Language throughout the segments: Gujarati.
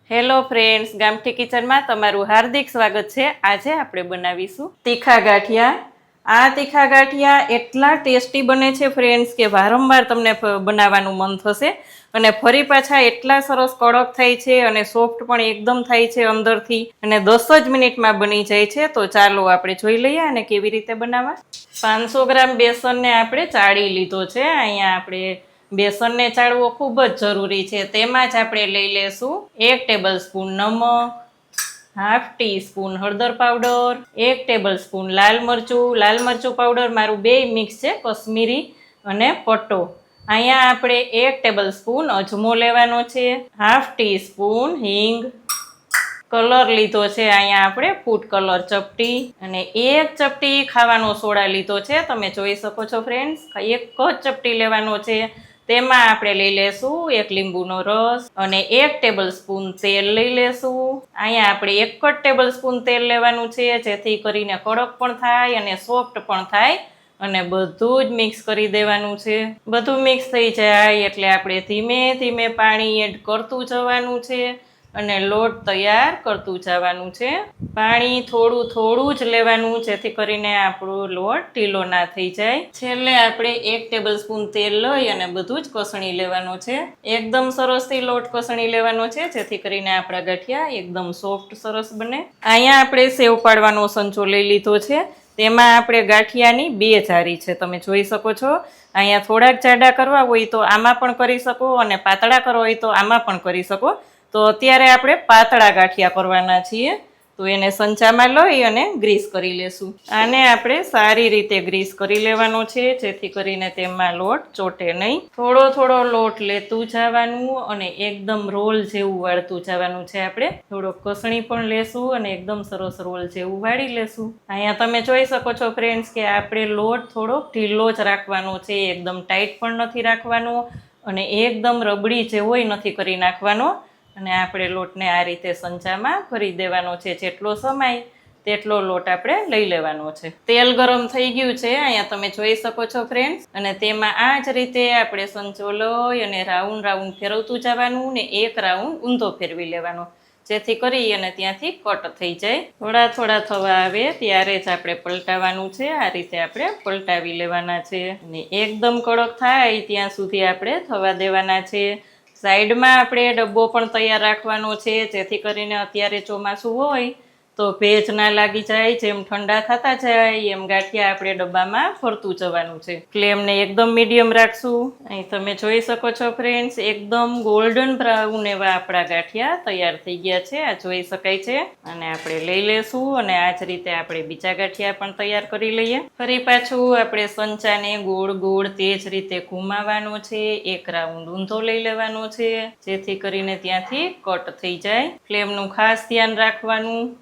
હેલો ફ્રેન્ડ્સ, ગામઠી કિચનમાં તમારું હાર્દિક સ્વાગત છે। આજે આપણે બનાવીશું તીખા ગાંઠિયા। આ તીખા ગાંઠિયા એટલા ટેસ્ટી બને છે ફ્રેન્ડ્સ કે વારંવાર તમને બનાવવાનું મન થશે અને ફરી પાછા એટલા સરસ કડક થાય છે અને સોફ્ટ પણ એકદમ થાય છે અંદરથી અને 10 જ મિનિટમાં બની જાય છે। તો ચાલો આપણે જોઈ લઈએ અને કેવી રીતે બનાવવા। 500 ગ્રામ બેસનને આપણે ચાળી લીધો છે। અહીંયા આપણે બેસનને ચાળવો ખૂબ જ જરૂરી છે। તેમાં જ આપણે લઈ લેશું 1 ટેબલસ્પૂન નમક, હાફ ટીસ્પૂન હળદર પાવડર, 1 ટેબલસ્પૂન લાલ મરચું પાવડર મારું બે મિક્સ છે, કશ્મીરી અને પટ્ટો। અહીંયા આપણે 1 ટેબલસ્પૂન અજમો લેવાનો છે, હાફ ટીસ્પૂન હિંગ, કલર લીધો છે અહીંયા આપણે ફૂડ કલર ચપટી અને 1 ચપટી ખાવાનો સોડા લીધો છે। તમે જોઈ શકો છો ફ્રેન્ડ્સ, 1 જ ચપટી લેવાનો છે। તેમાં આપણે લઈ લેશું 1 લીંબુનો રસ અને 1 ટેબલસ્પૂન તેલ લઈ લેશું। અહીંયા આપણે 1 જ ટેબલસ્પૂન તેલ લેવાનું છે, જેથી કરીને કડક પણ થાય અને સોફ્ટ પણ થાય અને બધું જ મિક્સ કરી દેવાનું છે। બધું મિક્સ થઈ જાય એટલે આપણે ધીમે ધીમે પાણી એડ કરતું જવાનું છે અને લોટ તૈયાર કરતું જવાનું છે। પાણી થોડું થોડું જ લેવાનું, જેથી કરીને આપણો લોટ ઢીલો ના થઈ જાય। છેલ્લે આપણે 1 ટેબલસ્પૂન તેલ લઈ અને બધું જ કસણી લેવાનું છે। એકદમ સરસથી લોટ કસણી લેવાનો છે, જેથી કરીને આપણા ગાંઠિયા એકદમ સોફ્ટ સરસ બને। અહીંયા આપણે સેવ પાડવાનો સંચો લઈ લીધો છે। તેમાં આપણે ગાંઠિયાની 2 જારી છે, તમે જોઈ શકો છો। અહીંયા થોડાક જાડા કરવા હોય તો આમાં પણ કરી શકો અને પાતળા કરવા હોય તો આમાં પણ કરી શકો। તો અત્યારે આપણે પાતળા ગાંઠિયા કરવાના છીએ, તો એને સંચામાં લઈ અને ગ્રીસ કરી લેશું। આને આપણે સારી રીતે ગ્રીસ કરી લેવાનો છે, જેથી કરીને તેમાં લોટ ચોટે નહીં। થોડો થોડો લોટ લેતું જવાનું અને એકદમ રોલ જેવું વાળતું જવાનું છે। આપણે થોડો કસણી પણ લેશું અને એકદમ સરસ રોલ જેવું વાળી લેશું। અહીંયા તમે જોઈ શકો છો ફ્રેન્ડ્સ કે આપણે લોટ થોડો ઢીલો જ રાખવાનો છે, એકદમ ટાઈટ પણ નથી રાખવાનો અને એકદમ રબડી જેવોય નથી કરી નાખવાનો। અને આપણે લોટને આ રીતે સંચામાં ભરી દેવાનો છે, જેટલો સમાય તેટલો લોટ આપણે લઈ લેવાનો છે। તેલ ગરમ થઈ ગયું છે, અહીંયા તમે જોઈ શકો છો ફ્રેન્ડ્સ, અને તેમાં આ જ રીતે આપણે સંચો લઈ અને રાઉન્ડ રાઉન્ડ ફેરવતું જવાનું ને 1 રાઉન્ડ ઊંધો ફેરવી લેવાનો, જેથી કરી અને ત્યાંથી કટ થઈ જાય। થોડા થોડા થવા આવે ત્યારે જ આપણે પલટાવવાનું છે। આ રીતે આપણે પલટાવી લેવાના છે અને એકદમ કડક થાય ત્યાં સુધી આપણે થવા દેવાના છે। સાઈડમાં આપણે ડબ્બો પણ તૈયાર રાખવાનો છે, જેથી કરીને અત્યારે ચોમાસું હોય તો ભેજ ના લાગી જાય। જેમ ઠંડા થતા જાય એમ ગાંઠિયા આપણે ડબ્બામાં ફરતું જવાનું છે। ફ્લેમને એકદમ મીડિયમ રાખશું। અહીં તમે જોઈ શકો છો ફ્રેન્ડ્સ, એકદમ ગોલ્ડન બ્રાઉન એવા આપણા ગાંઠિયા તૈયાર થઈ ગયા છે, આ જોઈ શકાય છે। અને આપણે લઈ લેશું અને આ જ રીતે આપણે બીજા ગાંઠિયા પણ તૈયાર કરી લઈએ। ફરી પાછું આપણે સંચાને ગોળ ગોળ તે જ રીતે ઘુમાવવાનો છે, 1 રાઉન્ડ ઊંધો લઈ લેવાનો છે, જેથી કરીને ત્યાંથી કટ થઈ જાય। ફ્લેમનું ખાસ ધ્યાન રાખવાનું,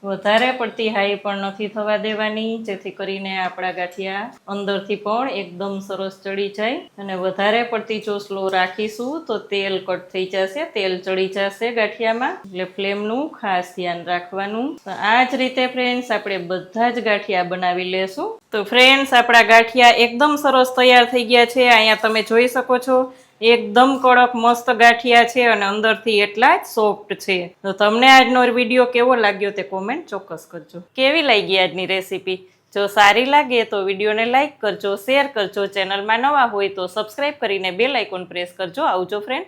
વધારે પડતી હાઈ પણ નથી થવા દેવાની, જેથી કરીને આપણા ગાંઠિયા અંદરથી પણ એકદમ સરસ ચડી જાય। અને વધારે પડતી જો સ્લો રાખીશું તો તેલ કટ થઈ જશે, તેલ ચડી જશે ગાંઠિયામાં, એટલે ફ્લેમનું ખાસ ધ્યાન રાખવાનું। તો આ જ રીતે ફ્રેન્ડ્સ આપણે બધા જ ગાંઠિયા બનાવી લેશું। તો ફ્રેન્ડ્સ આપણા ગાંઠિયા એકદમ સરસ તૈયાર થઈ ગયા છે। અહીંયા તમે જોઈ શકો છો, એકદમ કડક મસ્ત ગાંઠિયા છે અને અંદરથી એટલા જ સોફ્ટ છે। તો તમને આજનો વિડીયો કેવો લાગ્યો તે કોમેન્ટ ચોક્કસ કરજો। કેવી લાગી આજની રેસીપી? જો સારી લાગે તો વિડીયોને લાઈક કરજો, શેર કરજો, ચેનલમાં નવા હોય તો સબસ્ક્રાઈબ કરીને બેલ આઇકોન પ્રેસ કરજો। આવજો ફ્રેન્ડ।